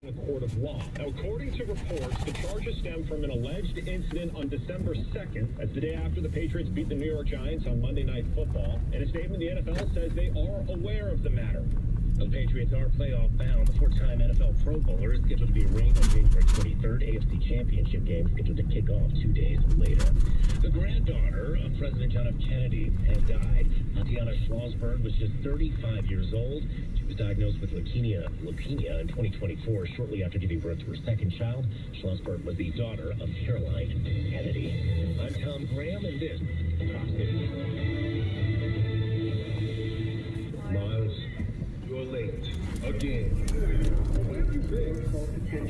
A court of law. Now, according to reports, the charges stem from an alleged incident on December 2nd. That's the day after the Patriots beat the New York Giants on Monday Night Football. In a statement, the NFL says they are aware of the matter. The Patriots are playoff bound. The four-time NFL Pro Bowler is scheduled to be arraigned on January 23rd. AFC Championship game scheduled to kick off 2 days later. The granddaughter of President John F. Kennedy has died. Tatiana Schlossberg was just 35 years old. She was diagnosed with leukemia in 2024, shortly after giving birth to her second child. Schlossberg was the daughter of Caroline Kennedy. I'm Tom Graham, and this is Top City. Mowest, you're late. Again. Where have you been?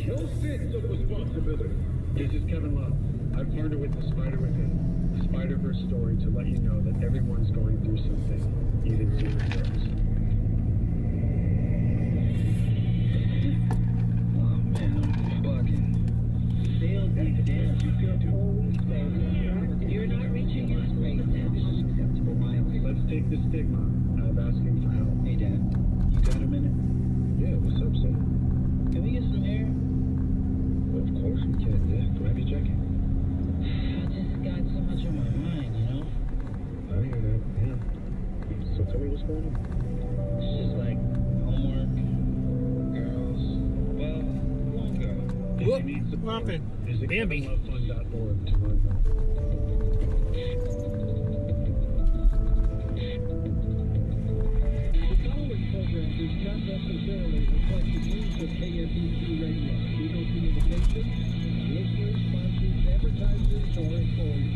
No sense of responsibility. This is Kevin Love. I've partnered with the Spider Within, the Spider-Verse story, to let you know that everyone's going through something, even superheroes. Oh man, I'm bugging. They'll dig down. You feel always safe. You're not reaching your space. This is acceptable, Miles. Let's take the stigma out of asking for help. Hey, Dad, you got a minute? Yeah, what's up, son? Can we get some air? Well, of course we can, yeah. Grab your jacket. I just got so much on my mind, you know? I hear that, yeah. So tell me what's going on. It's just like homework, girls, well, one girl. What happened? Visit Bambi. KevinLoveFund.org to learn more. The following program does not necessarily reflect the views of KFEC Radio, Eagle Communications, listeners, sponsors, advertisers, or employees.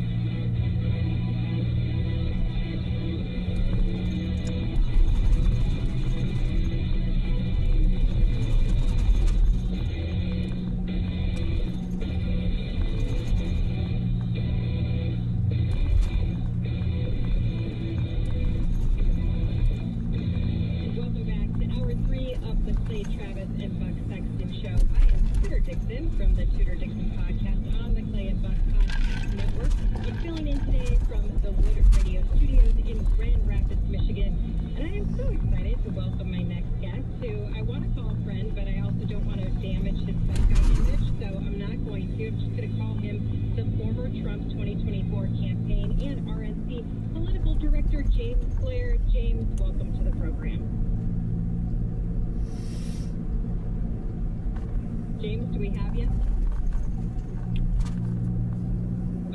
Welcome back to Hour 3 of the Clay Travis and Buck Sexton Show. I am Tudor Dixon from the Tudor Dixon Podcast on the Clay and Buck Podcast Network. I'm filling in today from the Wood Radio Studios in Grand Rapids, Michigan. And I am so excited to welcome my next guest, who I want to call a friend, but I also don't want to damage his Buckeye image, so I'm not going to. I'm just going to call him the former Trump 2024 campaign and RNC political director, James Blair. James, welcome to the program. James, do we have you?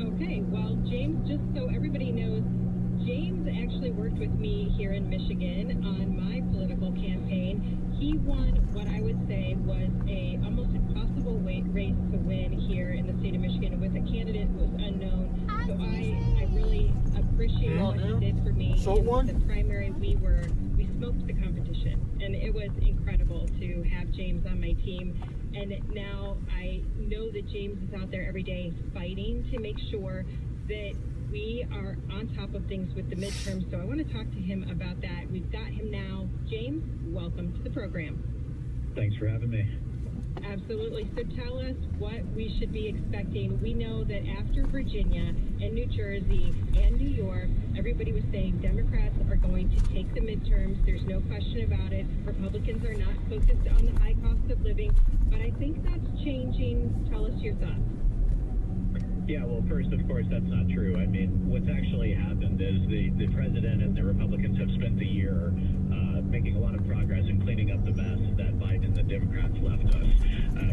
Okay, well, James, just so everybody knows, James actually worked with me here in Michigan on my political campaign. He won what I would say was a almost impossible race to win here in the state of Michigan with a candidate who was unknown. So I really appreciate what he did for me. So in the primary, we smoked the competition, and it was incredible to have James on my team. And now I know that James is out there every day fighting to make sure that we are on top of things with the midterms. So I want to talk to him about that. We've got him now. James, welcome to the program. Thanks for having me. Absolutely. So tell us what we should be expecting. We know that after Virginia and New Jersey and New York, everybody was saying Democrats are going to take the midterms. There's no question about it. Republicans are not focused on the high cost of living, but I think that's changing. Tell us your thoughts. Yeah, well, first, of course, that's not true. I mean, what's actually happened is the president and the Republicans have spent the year making a lot of progress in cleaning up the mess that Biden and the Democrats left us.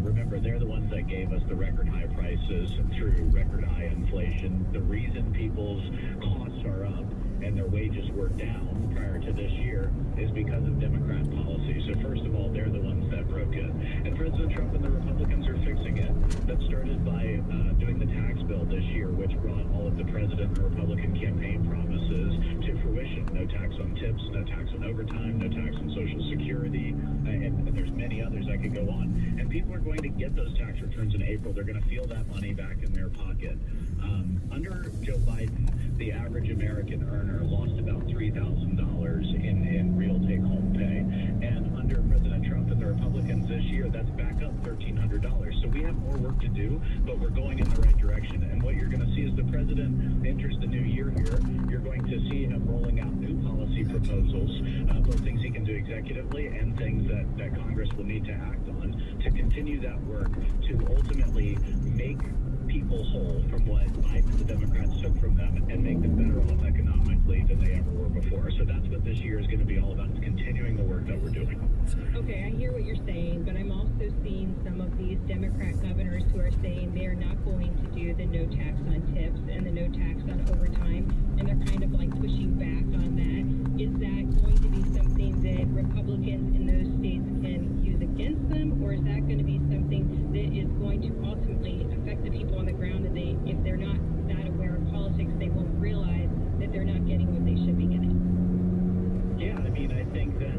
Remember, they're the ones that gave us the record high prices through record high inflation. The reason people's costs are up and their wages were down prior to this year is because of Democrat policy. So first of all, they're the ones that broke it. And President Trump and the Republicans are fixing it. That started by doing the tax bill this year, which brought all of the president and Republican campaign promises to fruition. No tax on tips, no tax on overtime, no tax on Social Security, and there's many others I could go on. And people are going to get those tax returns in April. They're going to feel that money back in their pocket. Under Joe Biden, the average American earner lost about $3,000 in real take-home pay. And under President Trump and the Republicans this year, that's back up $1,300. So we have more work to do, but we're going in the right direction. And what you're going to see as the president enters the new year here, you're going to see him rolling out new policy proposals, both things he can do executively and things that Congress will need to act on to continue continue that work to ultimately make people whole from what Biden and the Democrats took from them and make them better off economically than they ever were before. So that's what this year is going to be all about, is continuing the work that we're doing. Okay, I hear what you're saying, but I'm also seeing some of these Democrat governors who are saying they are not going to do the no tax on tips and the no tax on overtime, and they're kind of like pushing back on that. Is that going to be something that Republicans in those states can use against them, or is that going to be something that is going to ultimately affect the people on the ground, and if they're not that aware of politics, they won't realize that they're not getting what they should be getting? Yeah, I mean, I think that,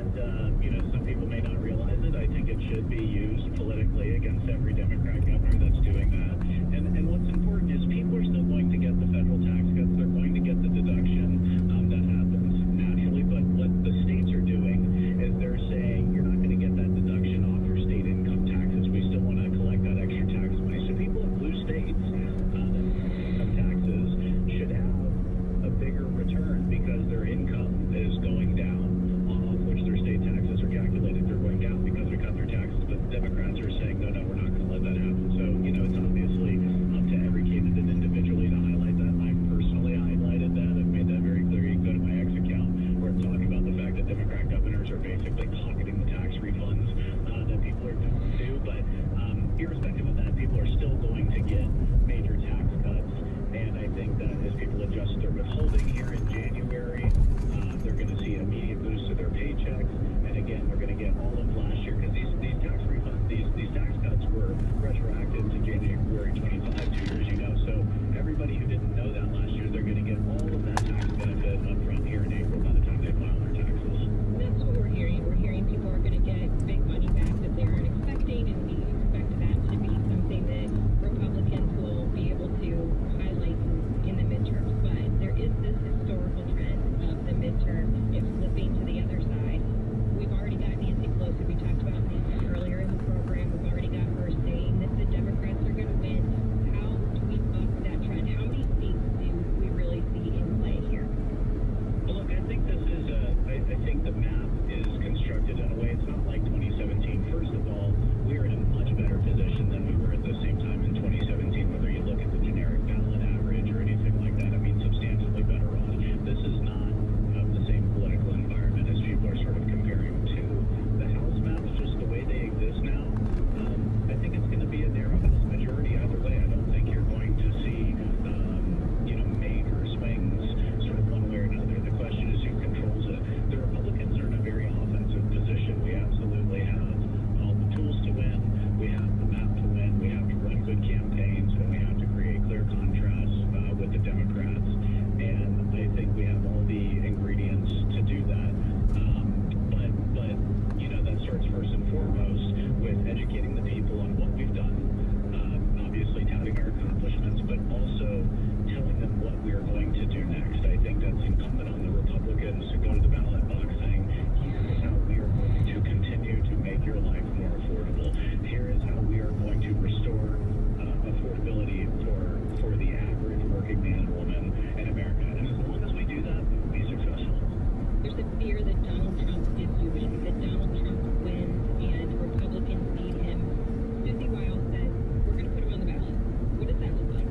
some people may not realize it. I think it should be used politically against every Democrat governor that's doing that. And what's important is people are still going to get the federal tax cuts. They're going to get the deduction that happens naturally. But what the states are doing is they're saying you're not going to get that deduction off your state income taxes. We still want to collect that extra tax money. So people in blue states that income taxes should have a bigger return because their income is going down, off which their state taxes are calculated. They're going down because we cut their taxes. But Democrats are saying, no, we're not going to let that happen. So, it's obviously up to every candidate individually to highlight that. I personally highlighted that. I've made that very clear. You can go to my X account where I'm talking about the fact that Democrat governors are basically pocketing the tax refunds that people are going to do. But irrespective of that, people are still going to get major tax cuts. And I think that as people adjust their withholding here in January, they're going to see an immediate boost to their paychecks. And again, they're going to get all of last year, because these tax refunds, these tax cuts were retroactive to January 25, 2 years. So everybody who didn't know that last year, they're going to get all of that tax benefit up front here in April by the time they file their taxes. That's what we're hearing. We're hearing people are going to get big money back that they aren't expecting, and we expect that to be something that Republicans will be able to highlight in the midterms. But there is this historical trend of the midterm. It's flipping to the other side. We've already got Nancy Pelosi. We talked about Nancy earlier in the program. We've already got her saying that the Democrats are going to win. How do we buck that trend? How many seats do we really see in play here? Well, look, I think this is I think the map is constructed in a way. It's not like 2017. First of all, we're in a much better position than we were at the same time in 2017, whether you look at the generic ballot average or anything like that. I mean, substantially better off. This is not the same political environment as people are sort of comparing to. The House maps, just the way they exist now, I think it's going to be a narrow House majority either way. I don't think you're going to see, major swings sort of one way or another. The question is who controls it. The Republicans are in a very offensive position. We absolutely have all the tools to win. We have the map to win. We have to run good campaigns, and we have to create clear contrasts with the Democrats. And I think we have all the ingredients to do that. But that starts first and foremost with educating the people on what we've done, obviously touting our accomplishments, but also telling them what we are going to do next. I think that's incumbent on the Republicans to go to the ballot box saying, here is how we are going to continue to make your life more affordable. Here is how we are going to restore affordability for the average working man and woman in America. And as long as we do that, we'll be successful. There's a fear that Donald Trump is doing, that Donald Trump wins and Republicans need him. Susie Wiles said, we're going to put him on the ballot. What does that look like?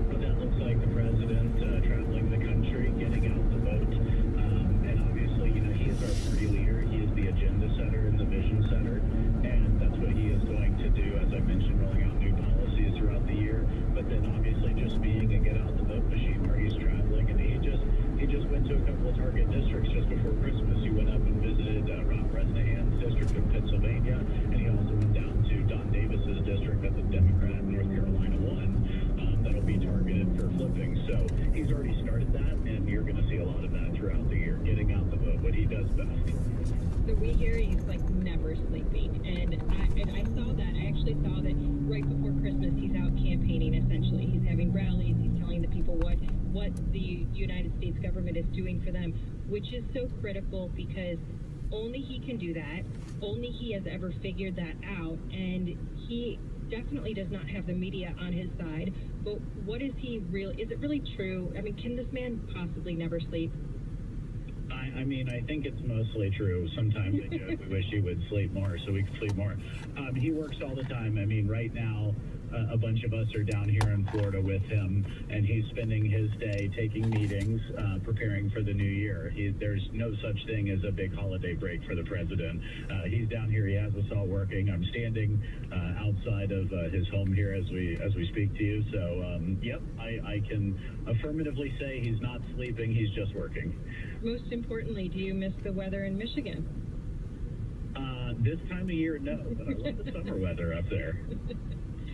Well, that looks like the president traveling the country, getting out the vote. And obviously, he is our party leader. He is the agenda setter and the vision setter. And that's what he is going to do, as I mentioned, rolling out new policies throughout the year. But then obviously just being a get out the vote machine where he's traveling. And he just went to a couple of target districts just before Christmas. He went up and visited Ron Bresnahan's district in Pennsylvania, and he also went down to Don Davis's district that the Democrat in North Carolina won. That'll be targeted for flipping. So he's already started that, and you're going to see a lot of that throughout the year, getting out the vote, what he does best. So we hear he's like never sleeping, and I saw that. I actually saw that right before Christmas he's out campaigning. Essentially, he's having rallies. He's telling the people what the United States government is doing for them, which is so critical because only he can do that. Only he has ever figured that out, and he definitely does not have the media on his side. But what is he real? Is it really true? I mean, can this man possibly never sleep? I mean, I think it's mostly true. Sometimes I joke, we wish he would sleep more so we could sleep more. He works all the time. I mean, right now, a bunch of us are down here in Florida with him, and he's spending his day taking meetings, preparing for the new year. There's no such thing as a big holiday break for the president. He's down here. He has us all working. I'm standing outside of his home here as we speak to you. So, yep, I can affirmatively say he's not sleeping. He's just working. Most importantly, do you miss the weather in Michigan? This time of year, no, but I love the summer weather up there.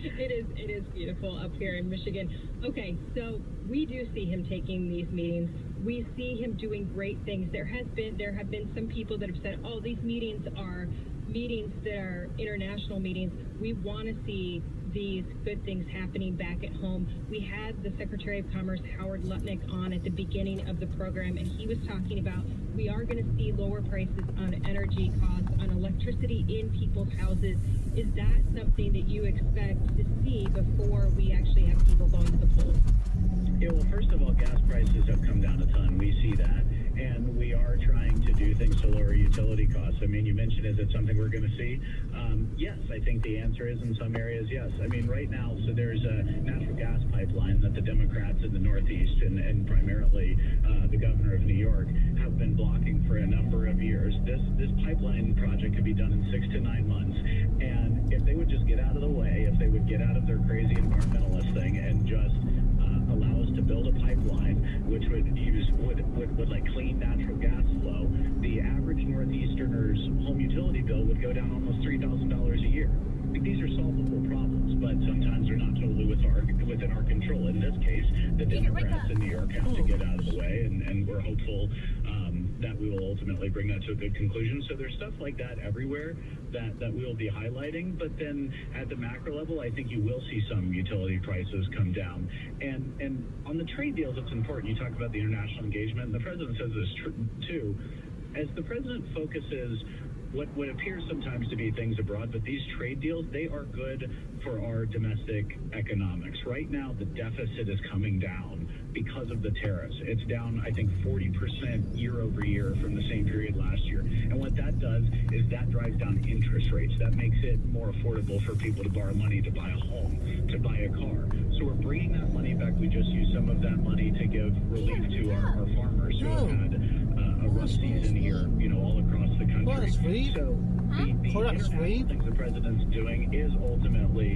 It is beautiful up here in Michigan. Okay, so we do see him taking these meetings. We see him doing great things. There have been some people that have said, "Oh, these meetings are meetings that are international meetings." We want to see these good things happening back at home. We had the Secretary of Commerce, Howard Lutnick, on at the beginning of the program, and he was talking about we are going to see lower prices on energy costs, on electricity in people's houses. Is that something that you expect to see before we actually have people going to the polls? Yeah, well, first of all, gas prices have come down a ton. We see that. And we are trying to do things to lower utility costs. I mean, you mentioned, is it something we're going to see? Yes, I think the answer is in some areas, yes. I mean, right now, so there's a natural gas pipeline that the Democrats in the Northeast and primarily the governor of New York have been blocking for a number of years. This pipeline project could be done in 6 to 9 months. And if they would just get out of the way, if they would get out of their crazy environmentalist thing and just allow us to build a pipeline which would like clean natural gas flow, the average Northeasterner's home utility bill would go down almost $3,000 a year. Like, these are solvable problems, but sometimes they're not totally within our control. In this case, the Democrats in New York have to get out of the way, and we're hopeful that we will ultimately bring that to a good conclusion. So there's stuff like that everywhere that we will be highlighting, but then at the macro level, I think you will see some utility prices come down. And on the trade deals, it's important. You talk about the international engagement, and the president says this too. As the president focuses what appears sometimes to be things abroad, but these trade deals, they are good for our domestic economics. Right now, the deficit is coming down because of the tariffs. It's down, I think, 40% year over year from the same period last year. And what that does is that drives down interest rates. That makes it more affordable for people to borrow money to buy a home, to buy a car. So we're bringing that money back. We just used some of that money to give relief to our farmers who have had a rough season here, all across the country. So the international things the president's doing is ultimately